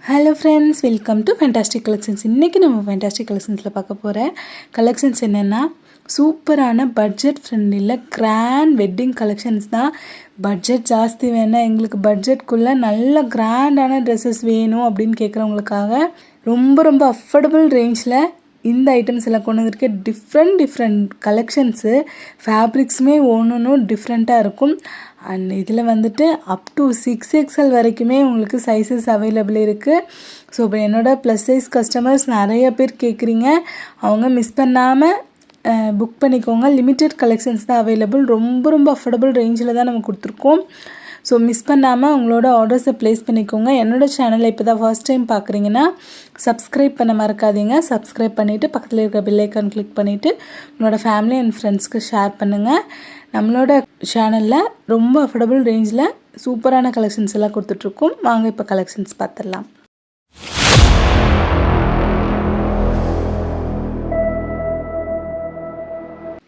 Hello friends, welcome to fantastic collections. இன்றைக்கி நம்ம fantastic கலெக்ஷன்ஸில் பார்க்க போகிற கலெக்ஷன்ஸ் என்னென்னா சூப்பரான பட்ஜெட் ஃப்ரெண்ட்லியில் கிராண்ட் வெட்டிங் கலெக்ஷன்ஸ் தான். பட்ஜெட் ஜாஸ்தி வேணாம், எங்களுக்கு பட்ஜெட்குள்ளே நல்ல கிராண்டான ட்ரெஸ்ஸஸ் வேணும் அப்படின்னு கேட்குறவங்களுக்காக ரொம்ப அஃபோர்டபுள் ரேஞ்சில் இந்த ஐட்டம்ஸ் எல்லாம் கொண்டு வந்திருக்கேன். டிஃப்ரெண்ட் கலெக்ஷன்ஸு, ஃபேப்ரிக்ஸுமே ஒன்று டிஃப்ரெண்ட்டாக இருக்கும். அண்ட் இதில் வந்துட்டு அப் டு 6XL வரைக்குமே உங்களுக்கு சைஸஸ் அவைலபிள் இருக்குது. ஸோ இப்போ என்னோடய ப்ளஸ் சைஸ் கஸ்டமர்ஸ் நிறைய பேர் கேட்குறீங்க, அவங்க மிஸ் பண்ணாமல் புக் பண்ணிக்கோங்க. லிமிட்டெட் கலெக்ஷன்ஸ் தான் அவைலபிள். ரொம்ப அஃபோர்டபுள் ரேஞ்சில் தான் நம்ம கொடுத்துருக்கோம். ஸோ மிஸ் பண்ணாமல் உங்களோட ஆர்டர்ஸை ப்ளேஸ் பண்ணிக்கோங்க. என்னோடய சேனலை இப்போ தான் ஃபர்ஸ்ட் டைம் பார்க்குறீங்கன்னா சப்ஸ்கிரைப் பண்ண மறக்காதீங்க. சப்ஸ்கிரைப் பண்ணிவிட்டு பக்கத்தில் இருக்கிற பெல் ஐக்கான் கிளிக் பண்ணிவிட்டு உங்களோட ஃபேமிலி அண்ட் ஃப்ரெண்ட்ஸ்க்கு ஷேர் பண்ணுங்கள். நம்மளோட சேனலில் ரொம்ப அஃபோர்டபுள் ரேஞ்சில் சூப்பரான கலெக்ஷன்ஸ் எல்லாம் கொடுத்துட்ருக்கோம். வாங்க இப்போ கலெக்ஷன்ஸ் பார்த்துடலாம்.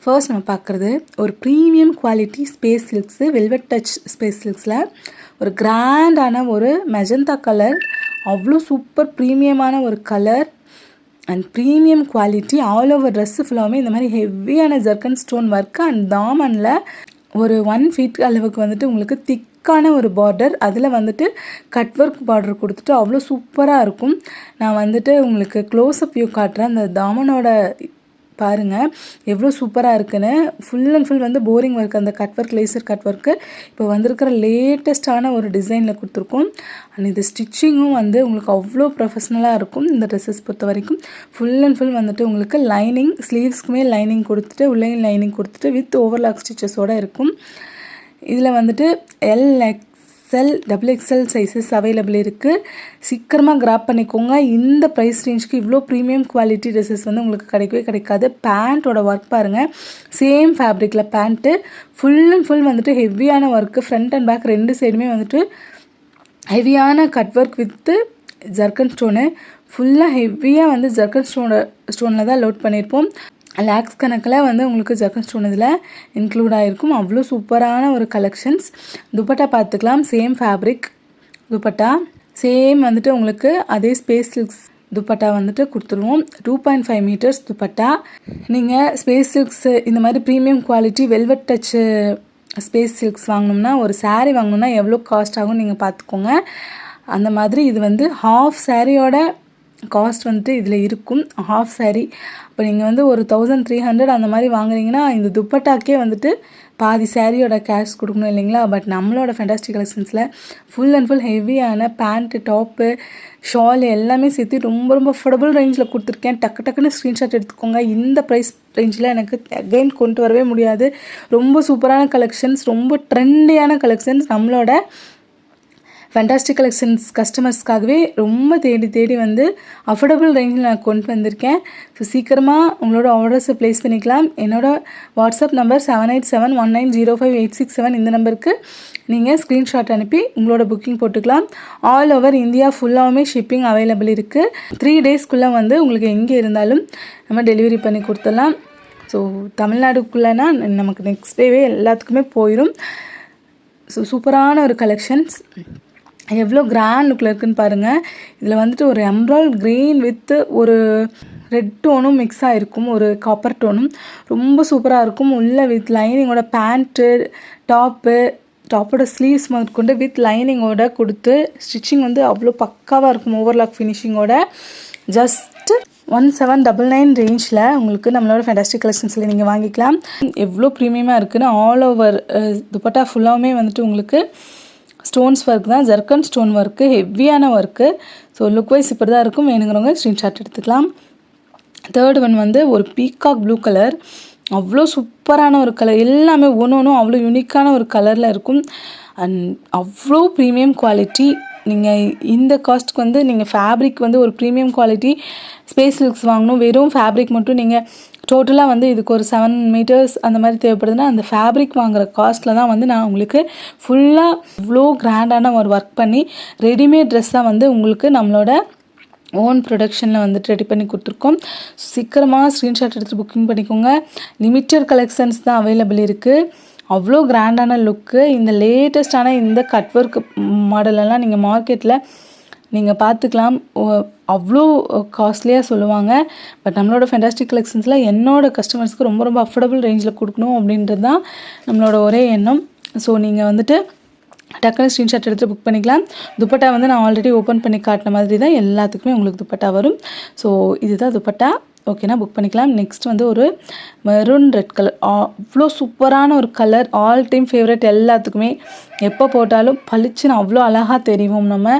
ஃபர்ஸ்ட் நம்ம பார்க்குறது ஒரு premium quality space silks, velvet touch space சில்க்ஸில் ஒரு கிராண்டான ஒரு மெஜந்தா கலர். அவ்வளோ சூப்பர் ப்ரீமியமான ஒரு colour and premium quality. All over dress ஃபுல்லாகவே இந்த மாதிரி ஹெவியான ஜர்க்கன் ஸ்டோன் ஒர்க்கு அண்ட் தாமனில் ஒரு 1 feet அளவுக்கு வந்துட்டு உங்களுக்கு திக்கான ஒரு பார்டர், அதில் வந்துட்டு கட் ஒர்க் பார்டர் கொடுத்துட்டு அவ்வளோ சூப்பராக இருக்கும். நான் வந்துட்டு உங்களுக்கு க்ளோஸ்அப் வியூ காட்டுறேன். அந்த தாமனோட பாருங்கள் எவ்வளோ சூப்பராக இருக்குன்னு. ஃபுல் அண்ட் ஃபுல் வந்து போரிங் ஒர்க், அந்த cut work, laser cut work இப்போ வந்திருக்கிற லேட்டஸ்ட்டான ஒரு டிசைனில் கொடுத்துருக்கோம். அண்ட் இது ஸ்டிச்சிங்கும் வந்து உங்களுக்கு அவ்வளோ ப்ரொஃபஷ்னலாக இருக்கும். இந்த ட்ரெஸ்ஸஸ் பொறுத்த வரைக்கும் ஃபுல் அண்ட் ஃபுல் வந்துட்டு உங்களுக்கு லைனிங், ஸ்லீவ்ஸ்க்குமே லைனிங் கொடுத்துட்டு உள்ளேயும் லைனிங் கொடுத்துட்டு வித் ஓவர்லாக் ஸ்டிச்சஸோடு இருக்கும். இதில் வந்துட்டு XL, XXL சைஸஸ் அவைலபிள் இருக்குது. சீக்கிரமாக கிராப் பண்ணிக்கோங்க. இந்த ப்ரைஸ் ரேஞ்சுக்கு இவ்வளோ ப்ரீமியம் குவாலிட்டி ட்ரெஸ்ஸஸ் வந்து உங்களுக்கு கிடைக்கவே கிடைக்காது. பேண்ட்டோட ஒர்க் பாருங்கள், சேம் ஃபேப்ரிக்கில் பேண்ட்டு, ஃபுல் அண்ட் ஃபுல் வந்துட்டு ஹெவியான ஒர்க்கு. ஃப்ரண்ட் அண்ட் பேக் ரெண்டு சைடுமே வந்துட்டு ஹெவியான கட் ஒர்க் வித்து ஜர்க்கன் ஸ்டோனு. ஃபுல்லாக ஹெவியாக வந்து ஜர்க்கன் ஸ்டோனில் தான் லோட் பண்ணியிருப்போம். லேக்ஸ் கணக்கில் வந்து உங்களுக்கு ஜர்க்கன் ஸ்டோன் இதில் இன்க்ளூட் ஆகிருக்கும். அவ்வளோ சூப்பரான ஒரு கலெக்ஷன்ஸ். துப்பட்டா பார்த்துக்கலாம். சேம் ஃபேப்ரிக் துப்பட்டா, சேம் வந்துட்டு உங்களுக்கு அதே ஸ்பேஸ் சில்க்ஸ் துப்பட்டா வந்துட்டு கொடுத்துருவோம். 2.5 meters துப்பட்டா. நீங்கள் ஸ்பேஸ் சில்க்ஸ் இந்த மாதிரி premium quality velvet touch space silks வாங்கணும்னா, ஒரு saree வாங்கணும்னா எவ்வளோ காஸ்ட் ஆகும் நீங்கள் பார்த்துக்கோங்க. அந்த மாதிரி இது வந்து ஹாஃப் சாரியோட காஸ்ட் வந்துட்டு இதில் இருக்கும். ஹாஃப் சாரீ இப்போ நீங்கள் வந்து ஒரு 1300 அந்த மாதிரி வாங்குறீங்கன்னா இந்த துப்பட்டாக்கே வந்துட்டு பாதி சாரியோட கேஷ் கொடுக்கணும் இல்லைங்களா. பட் நம்மளோட ஃபேண்டாஸ்டிக் கலெக்ஷன்ஸில் ஃபுல் அண்ட் ஃபுல் ஹெவியான பேண்ட்டு, டாப்பு, ஷால் எல்லாமே சேர்த்து ரொம்ப அஃபோர்டபுள் ரேஞ்சில் கொடுத்துருக்கேன். டக்குன்னு ஸ்க்ரீன்ஷாட் எடுத்துக்கோங்க. இந்த ப்ரைஸ் ரேஞ்சில் எனக்கு அகைன் கொண்டு வரவே முடியாது. ரொம்ப சூப்பரான கலெக்ஷன்ஸ், ரொம்ப ட்ரெண்டியான கலெக்ஷன்ஸ். நம்மளோட ஃபேண்டாஸ்டிக் கலெக்ஷன்ஸ் கஸ்டமர்ஸ்க்காகவே ரொம்ப தேடி வந்து அஃபோர்டபுள் ரேஞ்சில் நான் கொண்டு வந்திருக்கேன். ஸோ சீக்கிரமாக உங்களோட ஆர்டர்ஸை ப்ளேஸ் பண்ணிக்கலாம். என்னோடய வாட்ஸ்அப் நம்பர் 7871905867. இந்த நம்பருக்கு நீங்கள் ஸ்க்ரீன்ஷாட் அனுப்பி உங்களோட புக்கிங் போட்டுக்கலாம். ஆல் ஓவர் இந்தியா ஃபுல்லாகவுமே ஷிப்பிங் அவைலபிள் இருக்குது. 3 daysக்குள்ளே வந்து உங்களுக்கு எங்கே இருந்தாலும் நம்ம டெலிவரி பண்ணி கொடுத்துடலாம். ஸோ தமிழ்நாடுக்குள்ளேனா நமக்கு நெக்ஸ்ட் டேவே எல்லாத்துக்குமே போயிடும். ஸோ சூப்பரான ஒரு கலெக்ஷன்ஸ். எவ்வளோ கிராண்ட் லுக்கில் இருக்குதுன்னு பாருங்கள். இதில் வந்துட்டு ஒரு எம்ராய்ட் க்ரீன் வித்து ஒரு ரெட் டோனும் மிக்ஸ் ஆகிருக்கும், ஒரு காப்பர் டோனும். ரொம்ப சூப்பராக இருக்கும். உள்ள வித் லைனிங்கோட பேண்ட்டு, டாப்போட ஸ்லீவ்ஸ் முதற்கொண்டு வித் லைனிங்கோட கொடுத்து ஸ்டிச்சிங் வந்து அவ்வளோ பக்காவாக இருக்கும். ஓவர்லாக் ஃபினிஷிங்கோட ஜஸ்ட் 1799 ரேஞ்சில் உங்களுக்கு நம்மளோட ஃபேண்டாஸ்டிக் கலெக்ஷன்ஸில் நீங்கள் வாங்கிக்கலாம். எவ்வளோ ப்ரீமியமாக இருக்குதுன்னு. ஆல் ஓவர் துப்பட்டா ஃபுல்லாகவுமே வந்துட்டு உங்களுக்கு ஸ்டோன்ஸ் ஒர்க் தான், ஜர்க்கன் ஸ்டோன் ஒர்க்கு, ஹெவியான ஒர்க்கு. ஸோ லுக் வைஸ் இப்படி தான் இருக்கும். வேணுங்கிறவங்க ஸ்க்ரீன்ஷாட் எடுத்துக்கலாம். தேர்ட் ஒன் வந்து ஒரு பீகாக் ப்ளூ கலர். அவ்வளோ சூப்பரான ஒரு கலர். எல்லாமே ஒன்றும் அவ்வளோ யூனிக்கான ஒரு கலரில் இருக்கும். அண்ட் அவ்வளோ ப்ரீமியம் குவாலிட்டி. நீங்கள் இந்த காஸ்ட்டுக்கு வந்து நீங்கள் ஃபேப்ரிக் வந்து ஒரு ப்ரீமியம் குவாலிட்டி ஸ்பேஸ் சில்க்ஸ் வாங்கணும். வெறும் ஃபேப்ரிக் மட்டும் நீங்கள் டோட்டலாக வந்து இதுக்கு ஒரு 7 meters அந்த மாதிரி தேவைப்படுதுன்னா அந்த ஃபேப்ரிக் வாங்குகிற காஸ்ட்டில் தான் வந்து நான் உங்களுக்கு ஃபுல்லாக இவ்வளோ கிராண்டான ஒரு ஒர்க் பண்ணி ரெடிமேட் ட்ரெஸ்ஸாக வந்து உங்களுக்கு நம்மளோட ஓன் ப்ரொடக்ஷனில் வந்துட்டு ரெடி பண்ணி கொடுத்துருக்கோம். சீக்கிரமாக ஸ்க்ரீன்ஷாட் எடுத்து புக்கிங் பண்ணிக்கோங்க. லிமிட்டட் கலெக்ஷன்ஸ் தான் அவைலபிள் இருக்குது. அவ்வளோ கிராண்டான லுக்கு. இந்த லேட்டஸ்டான இந்த கட் ஒர்க் மாடலெல்லாம் நீங்கள் மார்க்கெட்டில் நீங்கள் பார்த்துக்கலாம். அவ்வளோ காஸ்ட்லியாக சொல்லுவாங்க. பட் நம்மளோட ஃபென்டாஸ்டிக் கலெக்ஷன்ஸில் என்னோட கஸ்டமர்ஸ்க்கு ரொம்ப ரொம்ப அஃபோர்டபுள் ரேஞ்சில் கொடுக்கணும் அப்படின்றது தான் நம்மளோட ஒரே எண்ணம். ஸோ நீங்கள் வந்துட்டு டக்குனு ஸ்க்ரீன்ஷாட் எடுத்து புக் பண்ணிக்கலாம். துப்பட்டா வந்து நான் ஆல்ரெடி ஓப்பன் பண்ணி காட்டின மாதிரி தான் எல்லாத்துக்குமே உங்களுக்கு துப்பட்டா வரும். ஸோ இதுதான் துப்பட்டா. ஓகேனா புக் பண்ணிக்கலாம். நெக்ஸ்ட் வந்து ஒரு மெரூன் ரெட் கலர், அவ்வளோ சூப்பரான ஒரு கலர், ஆல் டைம் ஃபேவரட். எல்லாத்துக்குமே எப்போ போட்டாலும் பளிச்சுன்னு அவ்வளோ அழகாக தெரியும். நம்ம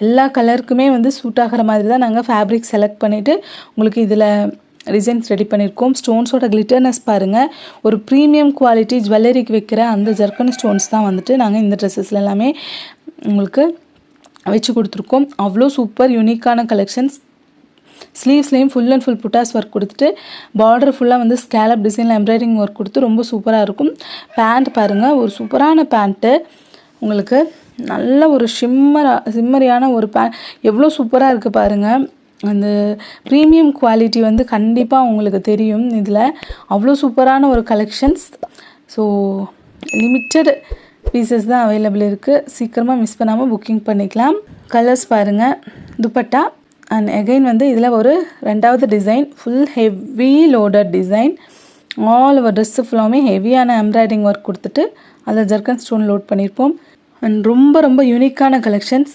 எல்லா கலருக்குமே வந்து சூட் ஆகிற மாதிரி தான் நாங்கள் ஃபேப்ரிக் செலக்ட் பண்ணிவிட்டு உங்களுக்கு இதில் டிசைன்ஸ் ரெடி பண்ணியிருக்கோம். ஸ்டோன்ஸோட கிளிட்டர்னஸ் பாருங்கள். ஒரு ப்ரீமியம் குவாலிட்டி ஜுவல்லரிக்கு வைக்கிற அந்த ஜர்க்கன் ஸ்டோன்ஸ் தான் வந்துட்டு நாங்கள் இந்த ட்ரெஸ்ஸஸில் எல்லாமே உங்களுக்கு வச்சு கொடுத்துருக்கோம். அவ்வளோ சூப்பர் யூனிக்கான collections. ஸ்லீவ்ஸ்லேயும் full and full buttas work கொடுத்துட்டு பார்டர் ஃபுல்லாக வந்து ஸ்கேலப் டிசைனில் எம்ப்ராய்டிங் ஒர்க் கொடுத்து ரொம்ப சூப்பராக இருக்கும். பேண்ட் பாருங்கள், ஒரு சூப்பரான பேண்ட்டு, உங்களுக்கு நல்ல ஒரு சிம்மரியான ஒரு எவ்வளோ சூப்பராக இருக்குது பாருங்கள். அந்த ப்ரீமியம் குவாலிட்டி வந்து கண்டிப்பாக உங்களுக்கு தெரியும். இதில் அவ்வளோ சூப்பரான ஒரு கலெக்ஷன்ஸ். ஸோ லிமிட்டட் பீசஸ் தான் அவைலபிள் இருக்குது. சீக்கிரமாக மிஸ் பண்ணாமல் புக்கிங் பண்ணிக்கலாம். கலர்ஸ் பாருங்கள். துப்பட்டா அண்ட் அகைன் வந்து இதில் ஒரு ரெண்டாவது design, full heavy loaded design. All over dress ஃபுல்லாமே ஹெவியான எம்ப்ராய்டிங் ஒர்க் கொடுத்துட்டு அதில் ஜர்க்கன் ஸ்டோன் லோட் பண்ணியிருப்போம். அண்ட் ரொம்ப ரொம்ப யூனிக்கான கலெக்ஷன்ஸ்.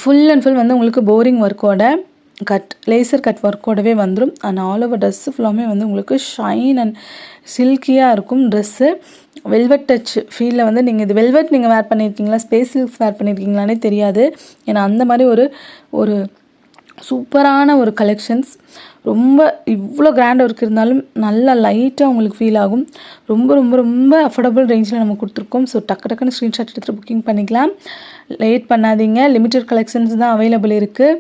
ஃபுல் அண்ட் ஃபுல் வந்து உங்களுக்கு போரிங் ஒர்க்கோட லேசர் கட் ஒர்க்கோடவே வந்துடும். அண்ட் ஆல் ஓவர் ட்ரெஸ்ஸு ஃபுல்லாமே வந்து உங்களுக்கு ஷைன் அண்ட் சில்கியாக இருக்கும் ட்ரெஸ்ஸு. வெல்வெட் டச் ஃபீலில் வந்து நீங்கள் இது வெல்வெட் நீங்கள் வேர் பண்ணியிருக்கீங்களா, ஸ்பேஸ் சில்க்ஸ் வேர் பண்ணியிருக்கீங்களானே தெரியாது. ஏன்னா அந்த மாதிரி ஒரு சூப்பரான ஒரு கலெக்ஷன்ஸ். ரொம்ப இவ்வளோ கிராண்ட் ஒர்க் இருந்தாலும் நல்லா லைட்டாக உங்களுக்கு ஃபீல் ஆகும். ரொம்ப ரொம்ப ரொம்ப அஃபோர்டபுள் ரேஞ்சில் நம்ம கொடுத்துருக்கோம். ஸோ டக்குன்னு ஸ்க்ரீன்ஷாட் எடுத்துகிட்டு புக்கிங் பண்ணிக்கலாம். லேட் பண்ணாதீங்க. லிமிட்டட் கலெக்ஷன்ஸ் தான் அவைலபிள் இருக்குது.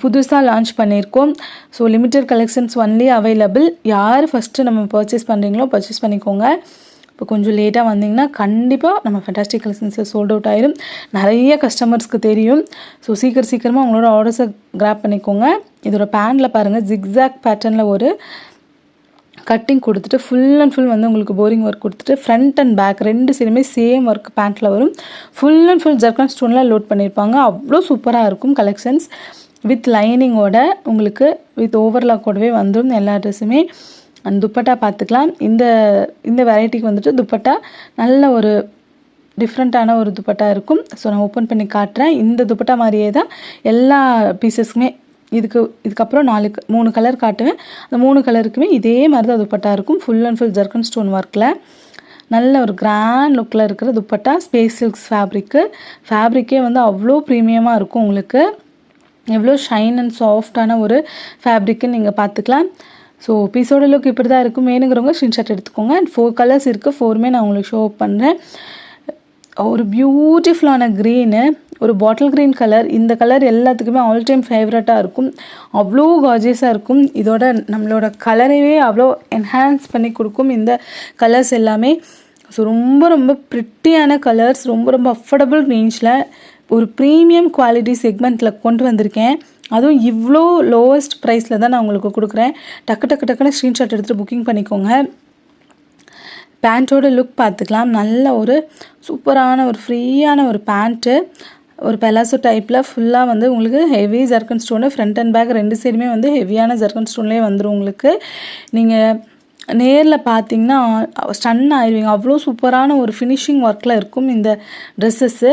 புதுசாக லான்ச் பண்ணியிருக்கோம். So limited collections only available. யார் ஃபஸ்ட்டு நம்ம பர்ச்சேஸ் பண்ணுறீங்களோ பர்ச்சேஸ் பண்ணிக்கோங்க. இப்போ கொஞ்சம் லேட்டாக வந்தீங்கன்னா கண்டிப்பாக நம்ம ஃபென்டாஸ்டிக் கலெக்ஷன்ஸில் சோல்ட் அவுட் ஆயிடும். நிறைய கஸ்டமர்ஸ்க்கு தெரியும். ஸோ சீக்கிரமாக உங்களோட ஆர்டர்ஸை கிராப் பண்ணிக்கோங்க. இதோட பேண்டில் பாருங்கள், ஜிக்ஸாக் பேட்டர்னில் ஒரு கட்டிங் கொடுத்துட்டு ஃபுல் அண்ட் ஃபுல் வந்து உங்களுக்கு போரிங் ஒர்க் கொடுத்துட்டு ஃப்ரண்ட் அண்ட் பேக் ரெண்டு சைடுமே சேம் ஒர்க் பேண்ட்டில் வரும். ஃபுல் அண்ட் ஃபுல் ஜர்க்கன் ஸ்டோனில் லோட் பண்ணியிருப்பாங்க. அவ்வளோ சூப்பராக இருக்கும் கலெக்ஷன்ஸ். வித் லைனிங்கோட உங்களுக்கு வித் ஓவர்லாக்கோடவே வந்துடும் எல்லா ட்ரெஸ்ஸுமே. அண்ட் துப்பட்டா பார்த்துக்கலாம். இந்த வெரைட்டிக்கு வந்துட்டு துப்பட்டா நல்ல ஒரு டிஃப்ரெண்ட்டான ஒரு துப்பட்டா இருக்கும். ஸோ நான் ஓப்பன் பண்ணி காட்டுறேன். இந்த துப்பட்டா மாதிரியே தான் எல்லா பீசஸ்க்குமே. இதுக்கப்புறம் 3 கலர் காட்டுவேன். அந்த 3 கலருக்குமே இதே மாதிரி தான் துப்பட்டா இருக்கும். ஃபுல் அண்ட் ஃபுல் ஜர்க்கன் ஸ்டோன் ஒர்க்கில் நல்ல ஒரு கிராண்ட் லுக்கில் இருக்கிற துப்பட்டா. ஸ்பேஸ் சில்க்ஸ் ஃபேப்ரிக்கே வந்து அவ்வளோ ப்ரீமியமாக இருக்கும். உங்களுக்கு எவ்வளோ ஷைன் அண்ட் சாஃப்டான ஒரு ஃபேப்ரிக்குன்னு நீங்கள் பார்த்துக்கலாம். ஸோ பீஸோட லுக் இப்படி தான் இருக்கும். வேணுங்கிறவங்க ஸ்க்ரீன்ஷாட் எடுத்துக்கோங்க. அண்ட் 4 கலர்ஸ் இருக்குது. 4மே நான் உங்களுக்கு ஷோ பண்ணுறேன். ஒரு பியூட்டிஃபுல்லான க்ரீனு, ஒரு பாட்டில் க்ரீன் கலர். இந்த கலர் எல்லாத்துக்குமே ஆல் டைம் ஃபேவரட்டாக இருக்கும். அவ்வளோ கார்ஜியஸாக இருக்கும். இதோட நம்மளோட கலரையே அவ்வளோ என்ஹான்ஸ் பண்ணி கொடுக்கும் இந்த கலர்ஸ் எல்லாமே. ஸோ ரொம்ப ரொம்ப ப்ரிட்டியான கலர்ஸ். ரொம்ப ரொம்ப அஃபோர்டபுள் ரேஞ்சில் ஒரு ப்ரீமியம் குவாலிட்டி செக்மெண்ட்டில் கொண்டு வந்திருக்கேன். அதுவும் இவ்வளோ லோவஸ்ட் ப்ரைஸில் தான் நான் உங்களுக்கு கொடுக்குறேன். டக்குன்னு ஸ்க்ரீன்ஷாட் எடுத்துகிட்டு புக்கிங் பண்ணிக்கோங்க. பேண்ட்டோட லுக் பார்த்துக்கலாம். நல்ல ஒரு சூப்பரான ஒரு ஃப்ரீயான ஒரு பேண்ட்டு, ஒரு பெலாசோ டைப்பில் ஃபுல்லாக வந்து உங்களுக்கு heavy zircon stone. Front and back ரெண்டு சைடுமே வந்து ஹெவியான ஜர்க்கன் ஸ்டோன்லேயே வந்துடும். உங்களுக்கு நீங்கள் நேரில் பார்த்தீங்கன்னா ஸ்டன் ஆயிடுவீங்க. அவ்வளோ சூப்பரான ஒரு ஃபினிஷிங் ஒர்க்கில் இருக்கும் இந்த ட்ரெஸ்ஸஸ்ஸு.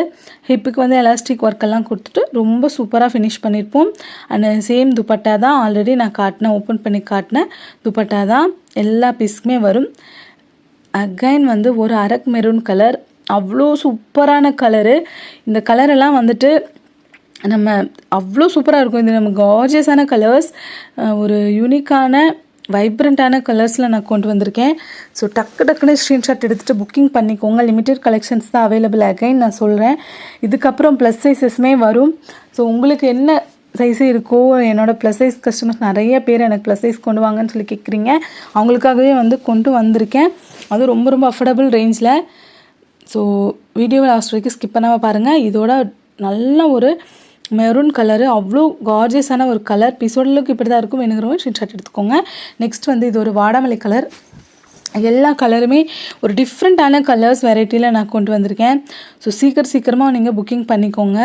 ஹிப்புக்கு வந்து எலாஸ்டிக் ஒர்க்கெல்லாம் கொடுத்துட்டு ரொம்ப சூப்பராக ஃபினிஷ் பண்ணியிருப்போம். அண்ட் சேம் துப்பட்டா தான் ஆல்ரெடி நான் ஓப்பன் பண்ணி காட்டினேன் துப்பட்டா தான் எல்லா பீஸுக்குமே வரும். அகைன் வந்து ஒரு அரக் மெரூன் கலர், அவ்வளோ சூப்பரான கலரு. இந்த கலரெல்லாம் வந்துட்டு நம்ம அவ்வளோ சூப்பராக இருக்கும். இது நம்ம கார்ஜியஸான கலர்ஸ், ஒரு யூனிக்கான வைப்ரண்ட்டான கலர்ஸில் நான் கொண்டு வந்திருக்கேன். ஸோ டக்குன்னு ஸ்க்ரீன்ஷாட் எடுத்துகிட்டு புக்கிங் பண்ணிக்கோங்க. லிமிட்டட் கலெக்ஷன்ஸ் தான் அவைலபிள். அகைன் நான் சொல்கிறேன், இதுக்கப்புறம் ப்ளஸ் சைஸஸ்மே வரும். ஸோ உங்களுக்கு என்ன சைஸு இருக்கோ, என்னோடய ப்ளஸ் சைஸ் கஸ்டமர்ஸ் நிறைய பேர் எனக்கு ப்ளஸ் சைஸ் கொண்டு வாங்கன்னு சொல்லி கேட்குறீங்க. அவங்களுக்காகவே வந்து கொண்டு வந்திருக்கேன். அதுவும் ரொம்ப ரொம்ப அஃபோர்டபுள் ரேஞ்சில். ஸோ வீடியோவை லாஸ்ட் வரைக்கும் ஸ்கிப் பண்ணாமல் பாருங்கள். இதோட நல்ல ஒரு மெரூன் கலரு, அவ்வளோ கார்ஜியஸான ஒரு கலர். பீஸோட லுக் இப்படி தான் இருக்கும். வேணுங்கிறவங்க ஸ்க்ரீன்ஷாட் எடுத்துக்கோங்க. நெக்ஸ்ட் வந்து இது ஒரு வாடாமல்லி கலர். எல்லா கலருமே ஒரு டிஃப்ரெண்ட்டான கலர்ஸ் வெரைட்டியில் நான் கொண்டு வந்திருக்கேன். ஸோ சீக்கிரமாக நீங்கள் புக்கிங் பண்ணிக்கோங்க.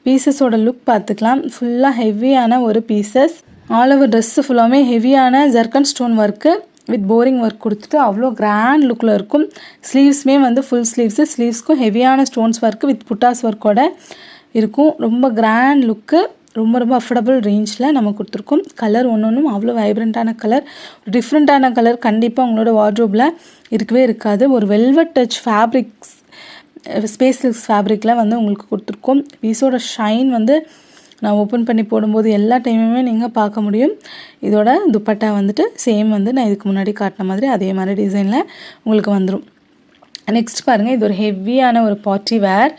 பீசஸோட லுக் பார்த்துக்கலாம். ஃபுல்லாக ஹெவியான ஒரு பீசஸ். ஆல் ஓவர் ட்ரெஸ்ஸு ஃபுல்லாமே ஹெவியான zircon stone work with boring work கொடுத்துட்டு அவ்வளோ கிராண்ட் லுக்கில் இருக்கும். ஸ்லீவ்ஸுமே வந்து ஃபுல் ஸ்லீவ்ஸு, ஸ்லீவ்ஸ்க்கும் ஹெவியான ஸ்டோன்ஸ் ஒர்க்கு வித் புட்டாஸ் ஒர்க்கோட இருக்கும். ரொம்ப கிராண்ட் லுக்கு, ரொம்ப ரொம்ப அஃபோர்டபுள் ரேஞ்சில் நம்ம கொடுத்துருக்கோம். கலர் ஒன்றும் அவ்வளோ வைப்ரண்ட்டான கலர், டிஃப்ரெண்ட்டான கலர் கண்டிப்பாக உங்களோட வார்ட்ரோப்பில் இருக்கவே இருக்காது. ஒரு velvet touch fabrics, space silks ஃபேப்ரிக்கில் வந்து உங்களுக்கு கொடுத்துருக்கோம். பீஸோட ஷைன் வந்து நான் ஓப்பன் பண்ணி போடும்போது எல்லா டைமுமே நீங்கள் பார்க்க முடியும். இதோட துப்பட்டா வந்துட்டு சேம் வந்து நான் இதுக்கு முன்னாடி காட்டின மாதிரி அதே மாதிரி டிசைனில் உங்களுக்கு வந்துடும். நெக்ஸ்ட் பாருங்கள், இது ஒரு ஹெவியான ஒரு பார்ட்டி வேர்,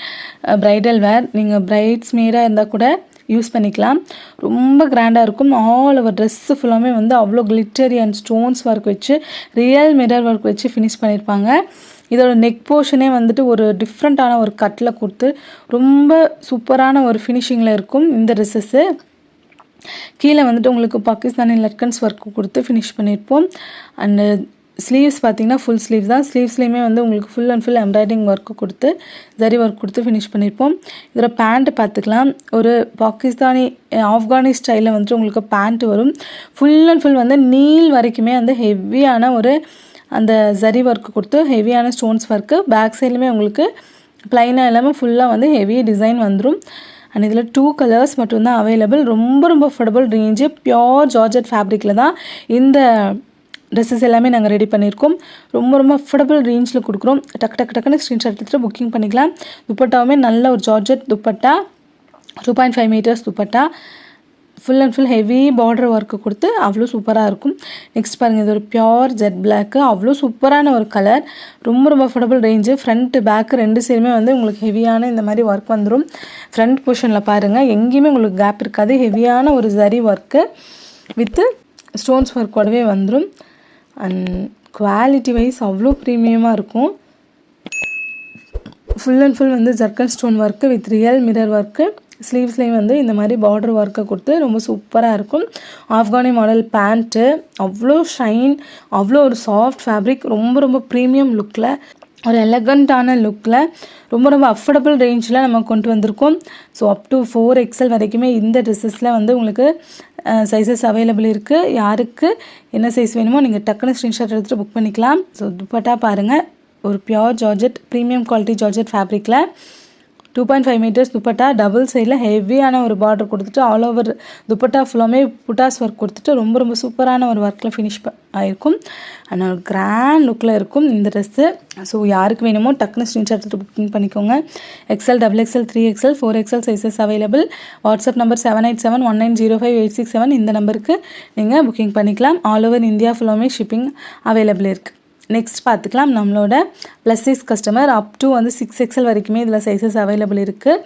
ப்ரைடல் வேர். நீங்கள் பிரைட்ஸ் மேடாக இருந்தால் கூட யூஸ் பண்ணிக்கலாம். ரொம்ப கிராண்டாக இருக்கும். ஆல் ஓவர் ட்ரெஸ்ஸு ஃபுல்லாமே வந்து அவ்வளோ கிளிட்டரி அண்ட் ஸ்டோன்ஸ் ஒர்க் வச்சு, ரியல் மிரர் ஒர்க் வச்சு ஃபினிஷ் பண்ணியிருப்பாங்க. இதோட நெக் போர்ஷனே வந்துட்டு ஒரு டிஃப்ரெண்ட்டான ஒரு கட்டில் கொடுத்து ரொம்ப சூப்பரான ஒரு ஃபினிஷிங்கில் இருக்கும் இந்த ட்ரெஸ்ஸஸ்ஸு. கீழே வந்துட்டு உங்களுக்கு பாகிஸ்தானி லட்கன்ஸ் ஒர்க்கு கொடுத்து ஃபினிஷ் பண்ணியிருப்போம். அண்டு ஸ்லீவ்ஸ் பார்த்திங்கன்னா ஃபுல் ஸ்லீவ் தான். ஸ்லீவ்ஸ்லேயுமே வந்து உங்களுக்கு full and full embroidery work கொடுத்து, ஜரி ஒர்க் கொடுத்து ஃபினிஷ் பண்ணியிருப்போம். இதோட பேண்ட்டு பார்த்துக்கலாம். ஒரு பாகிஸ்தானி ஆப்கானி ஸ்டைலில் வந்துட்டு உங்களுக்கு பேண்ட்டு வரும். ஃபுல் அண்ட் ஃபுல் வந்து நீல் வரைக்குமே வந்து ஹெவியான ஒரு அந்த ஜரி ஒர்க்கு கொடுத்து ஹெவியான ஸ்டோன்ஸ் ஒர்க்கு. பேக் சைட்லையுமே உங்களுக்கு ப்ளைனாக இல்லாமல் ஃபுல்லாக வந்து ஹெவி டிசைன் வந்துடும். அண்ட் இதில் 2 கலர்ஸ் மட்டும்தான் அவைலபிள். ரொம்ப ரொம்ப அஃபோர்டபுள் ரேஞ்சு. பியோர் ஜார்ஜெட் ஃபேப்ரிக்கில் தான் இந்த ட்ரெஸ்ஸஸ் எல்லாமே நாங்கள் ரெடி பண்ணியிருக்கோம். ரொம்ப ரொம்ப அஃபோர்டபுள் ரேஞ்சில் கொடுக்குறோம். டக்குன்னு ஸ்க்ரீன்ஷாட் எடுத்துகிட்டு புக்கிங் பண்ணிக்கலாம். துப்பட்டாவுமே நல்ல ஒரு georgette dupatta, 2.5 metres dupatta, full and full heavy border work கொடுத்து அவ்வளோ சூப்பராக இருக்கும். நெக்ஸ்ட் பாருங்கள், இது ஒரு பியோர் ஜெட் பிளாக்கு, அவ்வளோ சூப்பரான ஒரு கலர். ரொம்ப ரொம்ப அஃபோர்டபுள் ரேஞ்சு. ஃப்ரண்ட்டு பேக்கு 2 சைடுமே வந்து உங்களுக்கு ஹெவியான இந்த மாதிரி ஒர்க் வந்துடும். ஃப்ரண்ட் போர்ஷனில் பாருங்கள், எங்கேயுமே உங்களுக்கு கேப் இருக்காது. ஹெவியான ஒரு ஜரி ஒர்க்கு வித்து ஸ்டோன்ஸ் ஒர்க்கோடவே வந்துடும். அண்ட் குவாலிட்டி வைஸ் அவ்வளோ ப்ரீமியமாக இருக்கும். ஃபுல் அண்ட் ஃபுல் வந்து zircon stone work with real mirror work. ஸ்லீவ்ஸ்லேயும் வந்து இந்த மாதிரி பார்டர் ஒர்க்கை கொடுத்து ரொம்ப சூப்பராக இருக்கும். ஆப்கானி மாடல் பேண்ட்டு, அவ்வளோ ஷைன், அவ்வளோ ஒரு சாஃப்ட் ஃபேப்ரிக், ரொம்ப ரொம்ப ப்ரீமியம் லுக்கில், ஒரு எலகண்ட்டான லுக்கில், ரொம்ப ரொம்ப அஃபோர்டபுள் ரேஞ்சில் நம்ம கொண்டு வந்திருக்கோம். ஸோ அப் டு 4XL வரைக்குமே இந்த ட்ரெஸ்ஸஸில் வந்து உங்களுக்கு சைஸஸ் அவைலபிள் இருக்குது. யாருக்கு என்ன சைஸ் வேணுமோ நீங்கள் டக்குன்னு ஸ்க்ரீன்ஷாட் எடுத்துகிட்டு புக் பண்ணிக்கலாம். ஸோ துப்பட்டா பாருங்கள், ஒரு pure georgette, premium quality georgette ஃபேப்ரிக்கில் 2.5 மீட்டர்ஸ் துப்பட்டா, டபுள் சைடில் ஹெவியான ஒரு பார்டர் கொடுத்துட்டு ஆல் ஓவர் துப்பட்டா ஃபுல்லாமே புட்டாஸ் ஒர்க் கொடுத்துட்டு ரொம்ப ரொம்ப சூப்பரான ஒரு ஒர்க்கில் ஃபினிஷ் ஆகிருக்கும். அண்ட் ஒரு கிராண்ட் லுக்கில் இருக்கும் இந்த ட்ரெஸ்ஸு. ஸோ யாருக்கு வேணுமோ டக்குன்னு ஸ்க்ரீன்ஷாட் எடுத்து புக்கிங் பண்ணிக்கோங்க. XL, XXL, 3XL, 4XL sizes available. WhatsApp number 7871905867. இந்த நம்பருக்கு நீங்கள் புக்கிங் பண்ணிக்கலாம். ஆல் ஓவர் இந்தியா ஃபுல்லாமே ஷிப்பிங் அவைலபிள் இருக்குது. நெக்ஸ்ட் பார்த்துக்கலாம், நம்மளோட plus size customer up to வந்து 6XL வரைக்குமே இதில் சைஸஸ் அவைலபிள் இருக்குது.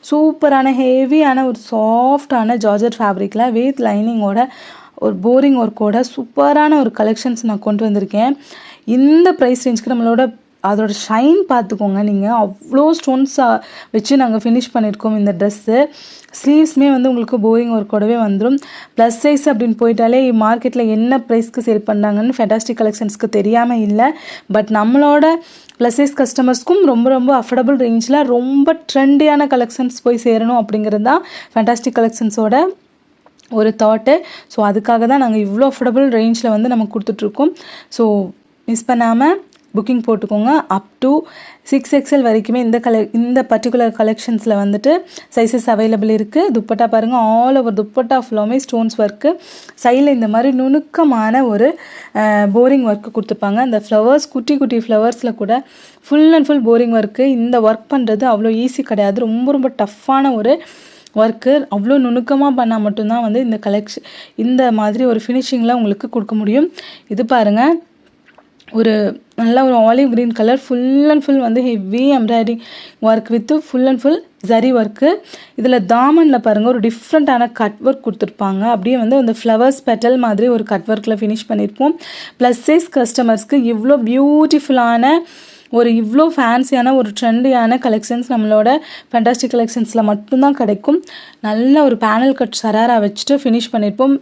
சூப்பரான ஹெவியான ஒரு சாஃப்டான ஜார்ஜெட் ஃபேப்ரிக்கில் வித் லைனிங்கோட ஒரு போரிங் ஒர்க்கோட சூப்பரான ஒரு கலெக்ஷன்ஸ் நான் கொண்டு வந்திருக்கேன். இந்த ப்ரைஸ் ரேஞ்சுக்கு நம்மளோட அதோட ஷைன் பார்த்துக்கோங்க. நீங்கள் அவ்வளோ ஸ்டோன்ஸ் வச்சு நாங்கள் ஃபினிஷ் பண்ணியிருக்கோம் இந்த ட்ரெஸ்ஸு. ஸ்லீவ்ஸுமே வந்து உங்களுக்கு போரிங் ஒர்க்கோடவே வந்துடும். ப்ளஸ் சைஸ் அப்படின்னு போயிட்டாலே மார்க்கெட்டில் என்ன ப்ரைஸ்க்கு சேல் பண்ணுறாங்கன்னு ஃபென்டாஸ்டிக் கலெக்ஷன்ஸ்க்கு தெரியாமல் இல்லை. பட் நம்மளோட ப்ளஸ் சைஸ் கஸ்டமர்ஸ்க்கும் ரொம்ப ரொம்ப அஃபோர்டபுள் ரேஞ்சில் ரொம்ப ட்ரெண்டியான கலெக்ஷன்ஸ் போய் சேரணும் அப்படிங்கிறது தான் ஃபென்டாஸ்டிக் கலெக்ஷன்ஸோட ஒரு தாட்டு. ஸோ அதுக்காக தான் நாங்கள் இவ்வளோ அஃபோர்டபுள் ரேஞ்சில் வந்து நம்ம கொடுத்துட்ருக்கோம். ஸோ மிஸ் பண்ணாமல் புக்கிங் போட்டுக்கோங்க. அப் டு 6XL வரைக்குமே இந்த பர்டிகுலர் கலெக்ஷன்ஸில் வந்துட்டு சைஸஸ் அவைலபிள் இருக்குது. துப்பட்டா பாருங்கள், ஆல் ஓவர் துப்பட்டா ஃபுல்லாமே ஸ்டோன்ஸ் ஒர்க்கு, சைடில் இந்த மாதிரி நுணுக்கமான ஒரு போரிங் ஒர்க்கு கொடுத்துருப்பாங்க. இந்த ஃப்ளவர்ஸ், குட்டி குட்டி ஃப்ளவர்ஸில் கூட full and full boring work. இந்த ஒர்க் பண்ணுறது அவ்வளோ ஈஸி கிடையாது. ரொம்ப ரொம்ப டஃப்பான ஒரு ஒர்க்கு. அவ்வளோ நுணுக்கமாக பண்ணால் மட்டும்தான் வந்து இந்த மாதிரி ஒரு ஃபினிஷிங்கில் உங்களுக்கு கொடுக்க முடியும். இது பாருங்கள், ஒரு நல்ல ஒரு olive green colour, full and full வந்து heavy embroidering work with full and full zari work. இதில் தாமனில் பாருங்கள் ஒரு டிஃப்ரெண்ட்டான கட் ஒர்க் கொடுத்துருப்பாங்க. அப்படியே வந்து அந்த ஃப்ளவர்ஸ் பெட்டல் மாதிரி ஒரு கட் ஒர்க்கில் ஃபினிஷ் பண்ணியிருப்போம். ப்ளஸ் சைஸ் கஸ்டமர்ஸ்க்கு இவ்வளோ பியூட்டிஃபுல்லான இவ்வளோ ஃபேன்சியான ஒரு ட்ரெண்டியான கலெக்ஷன்ஸ் நம்மளோட ஃபென்டாஸ்டிக் கலெக்ஷன்ஸில் மட்டும்தான் கிடைக்கும். நல்ல ஒரு பேனல் கட் சராரா வச்சுட்டு ஃபினிஷ் பண்ணியிருப்போம்.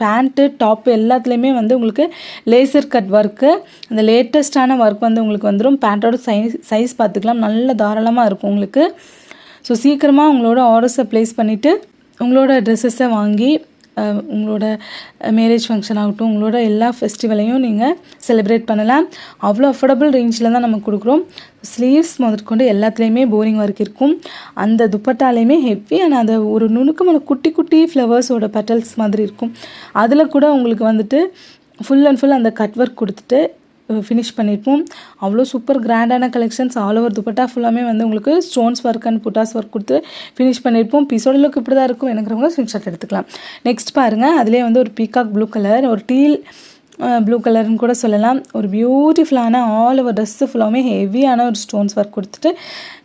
பேண்ட்டு, டாப்பு எல்லாத்துலேயுமே வந்து உங்களுக்கு லேசர் கட் ஒர்க்கு, அந்த லேட்டஸ்ட்டான ஒர்க் வந்து உங்களுக்கு வந்துடும். பேண்ட்டோட சைஸ் பார்த்துக்கலாம், நல்ல தாராளமாக இருக்கும் உங்களுக்கு. ஸோ சீக்கிரமாக உங்களோட ஆர்டர்ஸை ப்ளேஸ் பண்ணிவிட்டு உங்களோட ட்ரெஸ்ஸஸை வாங்கி உங்களோட மேரேஜ் ஃபங்க்ஷன் ஆகட்டும், உங்களோட எல்லா ஃபெஸ்டிவலையும் நீங்கள் செலிப்ரேட் பண்ணலாம். அவ்வளோ அஃபோர்டபுள் ரேஞ்சில் தான் நம்ம கொடுக்குறோம். ஸ்லீவ்ஸ் முதற்கொண்டு எல்லாத்துலேயுமே போரிங் ஒர்க் இருக்கும். அந்த துப்பட்டாலையுமே ஹெவியான அந்த ஒரு நுணுக்கமான குட்டி குட்டி ஃப்ளவர்ஸோட பெட்டல்ஸ் மாதிரி இருக்கும். அதில் கூட உங்களுக்கு வந்துட்டு ஃபுல் அண்ட் ஃபுல் அந்த கட் ஒர்க் கொடுத்துட்டு ஃபினிஷ் பண்ணியிருப்போம். அவ்வளோ சூப்பர் கிராண்டான கலெக்ஷன்ஸ். ஆல் ஓவர் துப்பட்டா ஃபுல்லாமே வந்து உங்களுக்கு stones work and buttas work கொடுத்து ஃபினிஷ் பண்ணியிருப்போம். பீஸோட லுக் இப்படி தான் இருக்கும். எனக்குறவங்க ஸ்க்ரீன்ஷாட் எடுத்துக்கலாம். நெக்ஸ்ட் பாருங்கள், அதிலே வந்து ஒரு பீகாக் ப்ளூ கலர், ஒரு டீல் ப்ளூ கலர்னு கூட சொல்லலாம். ஒரு பியூட்டிஃபுல்லான ஆல் ஓவர் ட்ரெஸ்ஸு ஃபுல்லாமே ஹெவியான ஒரு ஸ்டோன்ஸ் ஒர்க் கொடுத்துட்டு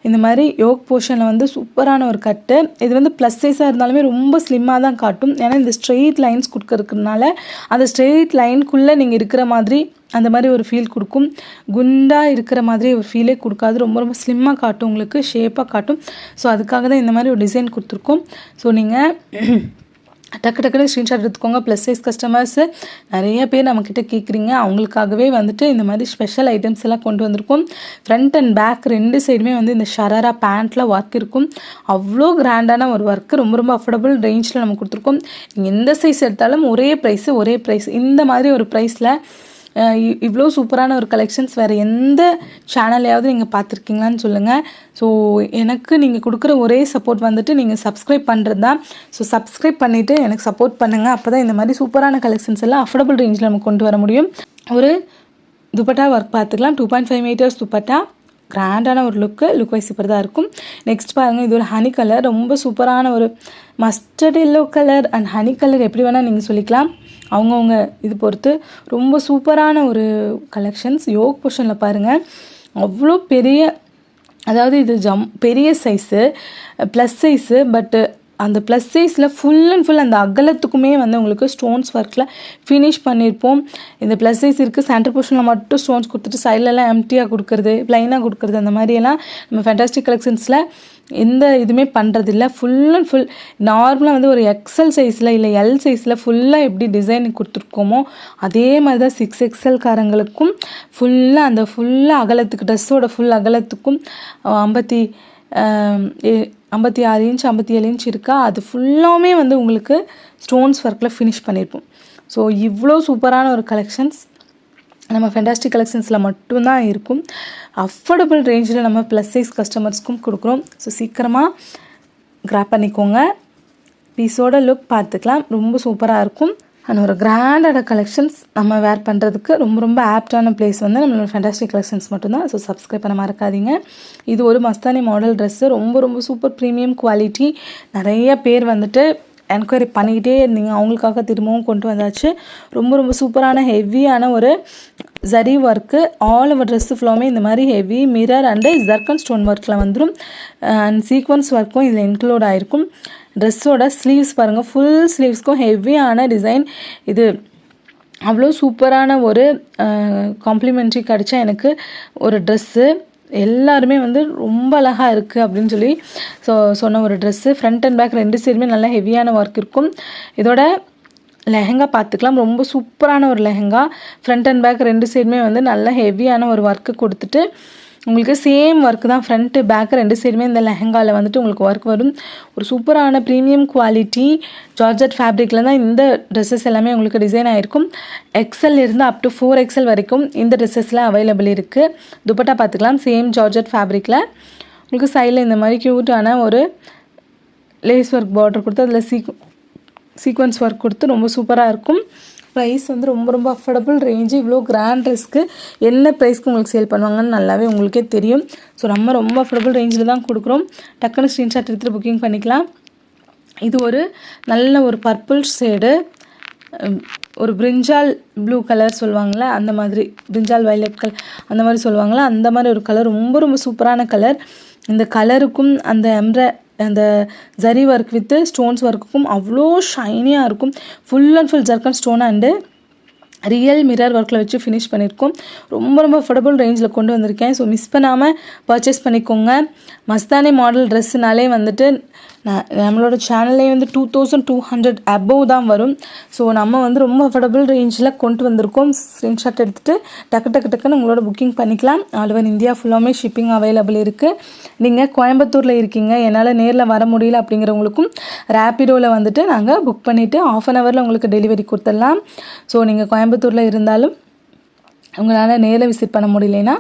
இந்த மாதிரி யோக் போர்ஷனில் வந்து சூப்பரான ஒரு கட்டு. இது வந்து ப்ளஸ் சைஸாக இருந்தாலுமே ரொம்ப ஸ்லிம்மாக தான் காட்டும். ஏன்னா இந்த ஸ்ட்ரெயிட் லைன்ஸ் கொடுக்கறதுனால அந்த ஸ்ட்ரெயிட் லைனுக்குள்ளே நீங்கள் இருக்கிற மாதிரி அந்த மாதிரி ஒரு ஃபீல் கொடுக்கும். குண்டாக இருக்கிற மாதிரி ஒரு ஃபீலே கொடுக்காது. ரொம்ப ரொம்ப ஸ்லிம்மாக காட்டும், உங்களுக்கு ஷேப்பாக காட்டும். ஸோ அதுக்காக தான் இந்த மாதிரி ஒரு டிசைன் கொடுத்துருக்கோம். ஸோ நீங்கள் டக்குன்னு ஸ்க்ரீன்ஷாட் எடுத்துக்கோங்க. ப்ளஸ் சைஸ் கஸ்டமர்ஸு நிறைய பேர் நம்மக்கிட்ட கேட்குறீங்க. அவங்களுக்காகவே வந்துட்டு இந்த மாதிரி ஸ்பெஷல் ஐட்டம்ஸ் எல்லாம் கொண்டு வந்திருக்கோம். ஃப்ரண்ட் அண்ட் பேக் ரெண்டு சைடுமே வந்து இந்த ஷராரா பேண்ட்டில் ஒர்க் இருக்கும். அவ்வளோ கிராண்டான ஒரு ஒர்க்கு, ரொம்ப ரொம்ப அஃபோர்டபுள் ரேஞ்சில் நம்ம கொடுத்துருக்கோம். நீங்கள் எந்த சைஸ் எடுத்தாலும் ஒரே ப்ரைஸ். இந்த மாதிரி ஒரு ப்ரைஸில் இவ்வளோ சூப்பரான ஒரு கலெக்ஷன்ஸ் வேறு எந்த சேனல்லையாவது நீங்கள் பார்த்துருக்கீங்களான்னு சொல்லுங்கள். ஸோ எனக்கு நீங்கள் கொடுக்குற ஒரே சப்போர்ட் வந்துட்டு நீங்கள் சப்ஸ்கிரைப் பண்ணுறது தான். ஸோ சப்ஸ்கிரைப் பண்ணிவிட்டு எனக்கு சப்போர்ட் பண்ணுங்கள். அப்போ தான் இந்த மாதிரி சூப்பரான கலெக்ஷன்ஸ் எல்லாம் அஃபோர்டபுள் ரேஞ்சில் நம்ம கொண்டு வர முடியும். ஒரு துப்பட்டா ஒர்க் பார்த்துக்கலாம். 2.5 மீட்டர்ஸ் துப்பட்டா, கிராண்டான ஒரு லுக் வைஸ் இப்படி தான் இருக்கும். நெக்ஸ்ட் பாருங்கள், இது ஒரு ஹனி கலர், ரொம்ப சூப்பரான ஒரு mustard yellow colour and honey colour எப்படி வேணால் நீங்கள் சொல்லிக்கலாம். அவங்கவுங்க இது பொறுத்து ரொம்ப சூப்பரான ஒரு கலெக்ஷன்ஸ். யோக் போர்ஷனில் பாருங்கள், அவ்வளோ பெரிய, அதாவது இது பெரிய சைஸு, ப்ளஸ் சைஸு. பட்டு அந்த ப்ளஸ் சைஸில் ஃபுல் அண்ட் ஃபுல் அந்த அகலத்துக்குமே வந்து உங்களுக்கு ஸ்டோன்ஸ் ஒர்க்கில் ஃபினிஷ் பண்ணியிருப்போம். இந்த ப்ளஸ் சைஸ் இருக்குது, சென்டர் போர்ஷனில் மட்டும் ஸ்டோன்ஸ் கொடுத்துட்டு சைட்லலாம் எம்டியாக கொடுக்குறது, ப்ளைனாக கொடுக்குறது, அந்த மாதிரியெல்லாம் நம்ம ஃபேண்டாஸ்டிக் கலெக்ஷன்ஸில் எந்த இதுவுமே பண்ணுறதில்ல. ஃபுல் அண்ட் ஃபுல் நார்மலாக வந்து ஒரு எக்ஸல் சைஸில் இல்லை எல் சைஸில் ஃபுல்லாக எப்படி டிசைன் கொடுத்துருக்கோமோ அதே மாதிரி தான் 6XL காரங்களுக்கும் ஃபுல்லாக அந்த ஃபுல்லாக அகலத்துக்கு, ட்ரெஸ்ஸோட ஃபுல் அகலத்துக்கும் 56 இன்ச் 57 இன்ச் இருக்கா, அது ஃபுல்லாமே வந்து உங்களுக்கு ஸ்டோன்ஸ் ஒர்க்கில் ஃபினிஷ் பண்ணியிருப்போம். ஸோ இவ்வளோ சூப்பரான ஒரு கலெக்ஷன்ஸ் நம்ம ஃபேண்டாஸ்டிக் கலெக்ஷன்ஸில் மட்டும்தான் இருக்கும். அஃபோர்டபுள் ரேஞ்சில் நம்ம ப்ளஸ் சைஸ் கஸ்டமர்ஸ்க்கும் கொடுக்குறோம். ஸோ சீக்கிரமாக கிராப் பண்ணிக்கோங்க. பீஸோட லுக் பார்த்துக்கலாம், ரொம்ப சூப்பராக இருக்கும். அண்ட் ஒரு கிராண்டான கலெக்ஷன்ஸ் நம்ம வேர் பண்ணுறதுக்கு ரொம்ப ரொம்ப ஆப்டான பிளேஸ் வந்து நம்மளோட ஃபேண்டாஸ்டிக் கலெக்ஷன்ஸ் மட்டும்தான். ஸோ சப்ஸ்கிரைப் பண்ண மறக்காதீங்க. இது ஒரு மஸ்தானி மாடல் ட்ரெஸ்ஸு, ரொம்ப ரொம்ப சூப்பர் ப்ரீமியம் குவாலிட்டி. நிறைய பேர் வந்துட்டு என்கொயரி பண்ணிக்கிட்டே இருந்தீங்க, அவங்களுக்காக திரும்பவும் கொண்டு வந்தாச்சு. ரொம்ப ரொம்ப சூப்பரான ஹெவியான ஒரு zari work. All over dress ஃபுல்லாமே இந்த மாதிரி heavy mirror and zircon stone ஒர்க்கில் வந்துடும். அண்ட் சீக்வன்ஸ் ஒர்க்கும் இதில் இன்க்ளூட் ஆகிருக்கும். ட்ரெஸ்ஸோட ஸ்லீவ்ஸ் பாருங்கள், ஃபுல் ஸ்லீவ்ஸ்க்கும் ஹெவியான டிசைன். இது அவ்வளோ சூப்பரான ஒரு காம்ப்ளிமெண்ட்ரி கிடச்சா எனக்கு ஒரு ட்ரெஸ்ஸு. எல்லாருமே வந்து ரொம்ப அழகாக இருக்குது அப்படின்னு சொல்லி சொன்ன ஒரு ட்ரெஸ்ஸு. ஃப்ரண்ட் அண்ட் பேக் ரெண்டு சைடுமே நல்லா ஹெவியான ஒர்க் இருக்கும். இதோட லெஹங்கா பார்த்துக்கலாம். ரொம்ப சூப்பரான ஒரு லெஹங்கா. ஃப்ரண்ட் அண்ட் பேக் ரெண்டு சைடுமே வந்து நல்ல ஹெவியான ஒரு ஒர்க்கு கொடுத்துட்டு உங்களுக்கு சேம் ஒர்க்கு தான் ஃப்ரண்ட்டு பேக்கு ரெண்டு சைடுமே இந்த லெஹங்காவில் வந்துட்டு உங்களுக்கு ஒர்க் வரும். ஒரு சூப்பரான ப்ரீமியம் குவாலிட்டி ஜார்ஜெட் ஃபேப்ரிக்கில் தான் இந்த ட்ரெஸ்ஸஸ் எல்லாமே உங்களுக்கு டிசைன் ஆகிருக்கும். எக்ஸல் இருந்து அப் டு 4XL வரைக்கும் இந்த ட்ரெஸ்ஸஸில் அவைலபிள் இருக்குது. துப்பட்டா பார்த்துக்கலாம், சேம் ஜார்ஜெட் ஃபேப்ரிக்கில் உங்களுக்கு சைடில் இந்த மாதிரி க்யூட்டான ஒரு லேஸ் ஒர்க் பார்டர் கொடுத்து அதில் சீக்வன்ஸ் ஒர்க் கொடுத்து ரொம்ப சூப்பராக இருக்கும். ப்ரைஸ் வந்து ரொம்ப ரொம்ப அஃபோர்டபுள் ரேஞ்சு. இவ்வளோ கிராண்ட் ட்ரெஸ்க்கு என்ன ப்ரைஸ்க்கு உங்களுக்கு சேல் பண்ணுவாங்கன்னு நல்லாவே உங்களுக்கே தெரியும். ஸோ நம்ம ரொம்ப அஃபோர்டபுள் ரேஞ்சில் தான் கொடுக்குறோம். டக்குன்னு ஸ்க்ரீன்ஷாட் எடுத்துகிட்டு புக்கிங் பண்ணிக்கலாம். இது ஒரு நல்ல ஒரு பர்பிள் ஷேடு, ஒரு பிரிஞ்சால் ப்ளூ கலர் சொல்லுவாங்களே அந்த மாதிரி, பிரிஞ்சால் வயலட் கலர் அந்த மாதிரி சொல்லுவாங்களே அந்த மாதிரி ஒரு கலர். ரொம்ப ரொம்ப சூப்பரான கலர். இந்த கலருக்கும் அந்த ஜரி ஒர்க் வித்து ஸ்டோன்ஸ் ஒர்க்குக்கும் அவ்வளோ ஷைனியாக இருக்கும். Full and full zircon stone and real mirror ஒர்க்கில் வச்சு ஃபினிஷ் பண்ணியிருக்கோம். ரொம்ப அஃபோர்டபுள் ரேஞ்சில் கொண்டு வந்திருக்கேன். ஸோ மிஸ் பண்ணாமல் பர்ச்சேஸ் பண்ணிக்கோங்க. மஸ்தானி மாடல் ட்ரெஸ்ஸுனாலே வந்துட்டு நம்மளோட சேனல்லே வந்து 2200 அபோவ் தான் வரும். ஸோ நம்ம வந்து ரொம்ப அஃபோர்டபுள் ரேஞ்சில் கொண்டு வந்திருக்கோம். ஸ்க்ரீன்ஷாட் எடுத்துகிட்டு டக்குன்னு உங்களோட புக்கிங் பண்ணிக்கலாம். ஆல் ஓவர் இந்தியா ஃபுல்லாமே ஷிப்பிங் அவைலபிள் இருக்குது. நீங்கள் கோயம்புத்தூரில் இருக்கீங்க, என்னால் நேரில் வர முடியல அப்படிங்கிறவங்களுக்கும் ரேப்பிடோவில் வந்துட்டு நாங்கள் புக் பண்ணிவிட்டு ½ அன் ஹவரில் உங்களுக்கு டெலிவரி கொடுத்துடலாம். ஸோ நீங்கள் கோயம்புத்தூரில் இருந்தாலும் உங்களால் நேரில் விசிட் பண்ண முடியலனா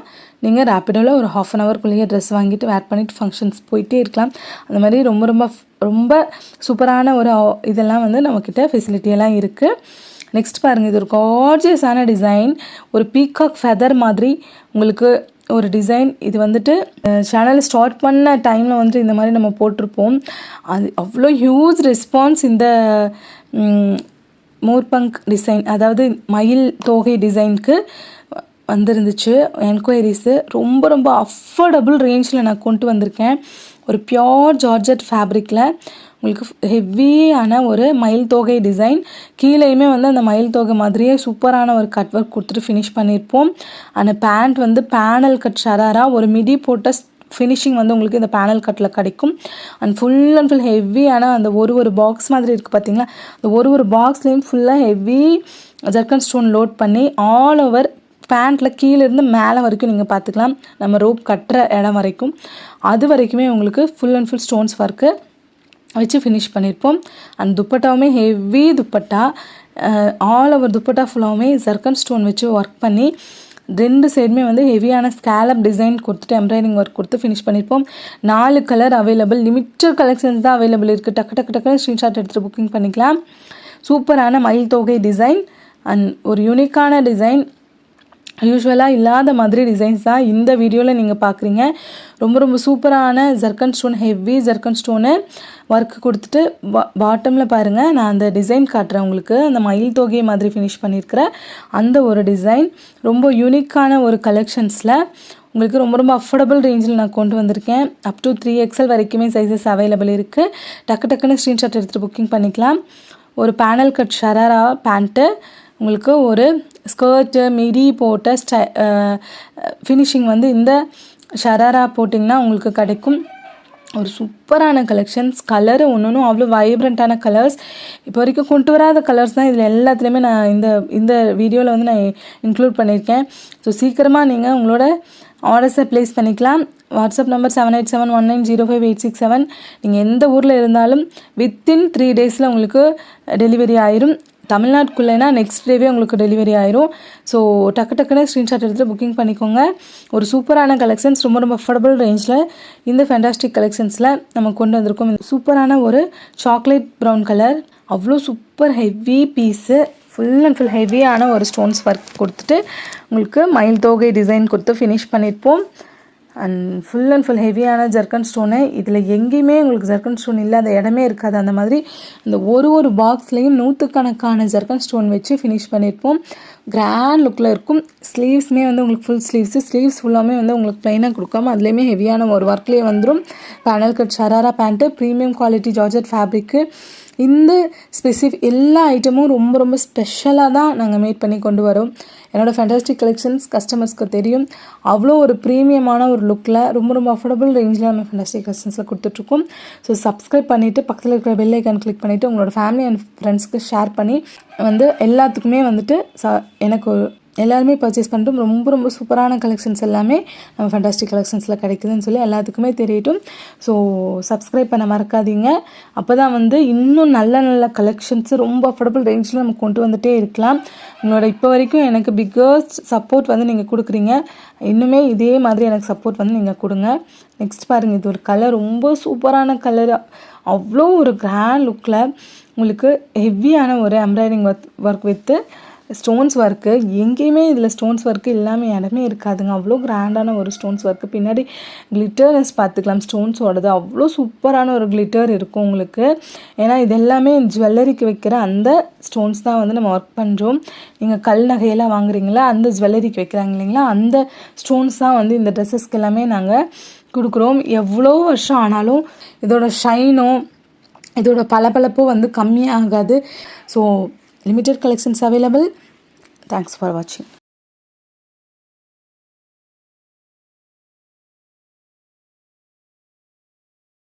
நீங்கள் ரேப்பிடோவில் ஒரு ½ அன் ஹவர்க்குள்ளேயே ட்ரெஸ் வாங்கிட்டு வேர் பண்ணிவிட்டு ஃபங்க்ஷன்ஸ் போயிட்டே இருக்கலாம். அந்த மாதிரி ரொம்ப சூப்பரான ஒரு இதெல்லாம் வந்து நம்மக்கிட்ட ஃபெசிலிட்டியெல்லாம் இருக்குது. நெக்ஸ்ட் பாருங்கள், இது ஒரு கார்ஜியஸான டிசைன். ஒரு பீகாக் ஃபெதர் மாதிரி உங்களுக்கு ஒரு டிசைன். இது வந்துட்டு சேனல் ஸ்டார்ட் பண்ண டைமில் வந்துட்டு இந்த மாதிரி நம்ம போட்டிருப்போம். அது அவ்வளோ ஹியூஜ் ரெஸ்பான்ஸ் இந்த மோர்பங்க் டிசைன், அதாவது மயில் தோகை டிசைனுக்கு வந்துருந்துச்சு என்கொயரிஸு. ரொம்ப அஃபோர்டபுள் ரேஞ்சில் நான் கொண்டு வந்திருக்கேன். ஒரு பியோர் ஜார்ஜெட் ஃபேப்ரிக்கில் உங்களுக்கு ஹெவியான ஒரு மயில் தோகை டிசைன். கீழேயுமே வந்து அந்த மயில் தோகை மாதிரியே சூப்பரான ஒரு கட் ஒர்க் கொடுத்துட்டு ஃபினிஷ் பண்ணியிருப்போம். அந்த பேண்ட் வந்து பேனல் கட் ஷராரா ஒரு மிடி போட்ட ஃபினிஷிங் வந்து உங்களுக்கு இந்த பேனல் கட்டில் கிடைக்கும். அண்ட் ஃபுல் ஹெவியான அந்த ஒரு பாக்ஸ் மாதிரி இருக்குது பார்த்தீங்களா, அந்த ஒரு பாக்ஸ்லேயும் ஃபுல்லாக ஹெவி ஜர்க்கன் ஸ்டோன் லோட் பண்ணி ஆல் ஓவர் பேண்ட்டில் கீழேருந்து மேலே வரைக்கும் நீங்கள் பார்த்துக்கலாம். நம்ம ரோப் கட்டுற இடம் வரைக்கும் அது வரைக்குமே உங்களுக்கு ஃபுல் ஸ்டோன்ஸ் ஒர்க்கு வச்சு ஃபினிஷ் பண்ணியிருப்போம். அந்த துப்பட்டாவுமே heavy dupatta, all over dupatta ஃபுல்லாகவுமே ஜர்க்கன் ஸ்டோன் வச்சு ஒர்க் பண்ணி 2 சைடுமே வந்து ஹெவியான ஸ்கேலப் டிசைன் கொடுத்துட்டு எம்ப்ராய்டிங் ஒர்க் கொடுத்து ஃபினிஷ் பண்ணியிருப்போம். 4 கலர் அவைலபிள், லிமிட்டட் கலெக்ஷன்ஸ் தான் அவைலபிள் இருக்குது. டக்குன்னு ஸ்க்ரீன்ஷாட் எடுத்துகிட்டு புக்கிங் பண்ணிக்கலாம். சூப்பரான மயில் தோகை டிசைன் அண்ட் ஒரு யூனிக்கான டிசைன். யூஸ்வலாக இல்லாத மாதிரி டிசைன்ஸ் தான் இந்த வீடியோவில் நீங்கள் பார்க்குறீங்க. ரொம்ப சூப்பரான ஜர்க்கன் stone, heavy zircon stone work கொடுத்துட்டு பாட்டமில் பாருங்கள், நான் அந்த டிசைன் காட்டுறேன் உங்களுக்கு. அந்த மயில் தொகையை மாதிரி ஃபினிஷ் பண்ணியிருக்கிற அந்த ஒரு டிசைன் ரொம்ப யூனிக்கான ஒரு கலெக்ஷன்ஸில் உங்களுக்கு ரொம்ப அஃபோர்டபுள் ரேஞ்சில் நான் கொண்டு வந்திருக்கேன். அப் டு 3XL வரைக்குமே சைஸஸ் அவைலபிள் இருக்குது. டக்குன்னு ஸ்க்ரீன்ஷாட் எடுத்துகிட்டு புக்கிங் பண்ணிக்கலாம். ஒரு பேனல் கட் ஷராரா பேண்ட்டு, உங்களுக்கு ஒரு ஸ்கர்ட்டு மிடி போட்ட ஃபினிஷிங் வந்து இந்த ஷராரா போட்டிங்கன்னா உங்களுக்கு கிடைக்கும். ஒரு சூப்பரான கலெக்ஷன்ஸ். கலரு ஒன்றும் அவ்வளோ வைப்ரண்ட்டான கலர்ஸ், இப்போ வரைக்கும் கொண்டு வராத கலர்ஸ் தான் இதில் எல்லாத்துலேயுமே நான் இந்த வீடியோவில் வந்து நான் இன்க்ளூட் பண்ணியிருக்கேன். ஸோ சீக்கிரமாக நீங்கள் உங்களோட ஆர்டர்ஸை ப்ளேஸ் பண்ணிக்கலாம். WhatsApp number 7871905867. நீங்கள் எந்த ஊரில் இருந்தாலும் வித்தின் 3 டேஸில் உங்களுக்கு டெலிவரி ஆயிரும். தமிழ்நாட்டுக்குள்ளேனா நெக்ஸ்ட் டேவே உங்களுக்கு டெலிவரி ஆயிரும். ஸோ டக்குன்னு ஸ்க்ரீன்ஷாட் எடுத்துகிட்டு புக்கிங் பண்ணிக்கோங்க. ஒரு சூப்பரான கலெக்ஷன்ஸ், ரொம்ப அஃபோர்டபுள் ரேஞ்சில் இந்த ஃபேண்டாஸ்டிக் கலெக்ஷன்ஸில் நம்ம கொண்டு வந்திருக்கோம். சூப்பரான ஒரு சாக்லேட் ப்ரௌன் கலர், அவ்வளோ சூப்பர் ஹெவி பீஸு. ஃபுல் ஹெவியான ஒரு ஸ்டோன்ஸ் ஒர்க் கொடுத்துட்டு உங்களுக்கு மயில் தோகை டிசைன் கொடுத்து ஃபினிஷ் பண்ணியிருப்போம். அண்ட் ஃபுல் ஹெவியான ஜர்க்கன் ஸ்டோனு. இதில் எங்கேயுமே உங்களுக்கு ஜர்க்கன் ஸ்டோன் இல்லாத இடமே இருக்காது. அந்த மாதிரி இந்த ஒரு பாக்ஸ்லேயும் 100கணக்கான ஜர்க்கன் ஸ்டோன் வச்சு ஃபினிஷ் பண்ணியிருப்போம். கிராண்ட் லுக்கில் இருக்கும். ஸ்லீவ்ஸுமே வந்து உங்களுக்கு ஃபுல் ஸ்லீவ்ஸ் ஃபுல்லாமே வந்து உங்களுக்கு ப்ளைனாக கொடுக்காம அதுலேயுமே ஹெவியான ஒரு ஒர்க்லேயே வந்துடும். Panel cut sharara pant, premium quality georgette fabric. இந்த எல்லா ஐட்டமும் ரொம்ப ஸ்பெஷலாக தான் நாங்கள் மேட் பண்ணி கொண்டு வரோம். என்னோடய ஃபேண்டாஸ்டிக் கலெக்ஷன்ஸ் கஸ்டமர்ஸ்க்கு தெரியும். அவ்வளோ ஒரு ப்ரீமியமான ஒரு லுக்கில் ரொம்ப அஃபோர்டபுள் ரேஞ்சில் நம்ம ஃபேண்டாஸ்டிக் கலெக்ஷன்ஸில் கொடுத்துட்ருக்கோம். ஸோ சப்ஸ்கிரைப் பண்ணிவிட்டு பக்கத்தில் இருக்கிற பெல் ஐக்கான் கிளிக் பண்ணிவிட்டு உங்களோட ஃபேமிலி அண்ட் ஃப்ரெண்ட்ஸ்க்கு ஷேர் பண்ணி வந்து எல்லாத்துக்குமே வந்துட்டு எனக்கு எல்லாருமே பர்ச்சேஸ் பண்ணிட்டு ரொம்ப சூப்பரான கலெக்ஷன்ஸ் எல்லாமே நம்ம ஃபேண்டாஸ்டிக் கலெக்ஷன்ஸில் கிடைக்குதுன்னு சொல்லி எல்லாத்துக்குமே தெரியட்டும். ஸோ சப்ஸ்கிரைப் பண்ண மறக்காதீங்க. அப்போ தான் வந்து இன்னும் நல்ல கலெக்ஷன்ஸு ரொம்ப அஃபோர்டபுள் ரேஞ்சில் நம்ம கொண்டு வந்துகிட்டே இருக்கலாம். உங்களோட இப்போ வரைக்கும் எனக்கு பிக்கஸ்ட் சப்போர்ட் வந்து நீங்கள் கொடுக்குறீங்க. இன்னுமே இதே மாதிரி எனக்கு சப்போர்ட் வந்து நீங்கள் கொடுங்க. நெக்ஸ்ட் பாருங்கள், இது ஒரு கலர், ரொம்ப சூப்பரான கலர். அவ்வளோ ஒரு கிராண்ட் லுக்கில் உங்களுக்கு ஹெவியான ஒரு embroidering work with stones work. எங்கேயுமே இதில் ஸ்டோன்ஸ் ஒர்க்கு இல்லாமல் இடமே இருக்காதுங்க. அவ்வளோ கிராண்டான ஒரு ஸ்டோன்ஸ் ஒர்க்கு. பின்னாடி கிளிட்டர்னஸ் பார்த்துக்கலாம் ஸ்டோன்ஸோடது. அவ்வளோ சூப்பரான ஒரு கிளிட்டர் இருக்கும் உங்களுக்கு. ஏன்னா இது எல்லாமே ஜுவல்லரிக்கு வைக்கிற அந்த ஸ்டோன்ஸ் தான் வந்து நம்ம ஒர்க் பண்ணுறோம். நீங்கள் கல் நகையெல்லாம் வாங்குறீங்களா, அந்த ஜுவல்லரிக்கு வைக்கிறாங்க இல்லைங்களா, அந்த ஸ்டோன்ஸ் தான் வந்து இந்த ட்ரெஸ்ஸஸ்க்கு எல்லாமே நாங்கள் கொடுக்குறோம். எவ்வளோ வருஷம் ஆனாலும் இதோட ஷைனும் இதோட பளபளப்பும் வந்து கம்மியாகாது. So limited collections available. Thanks for வாட்சிங்.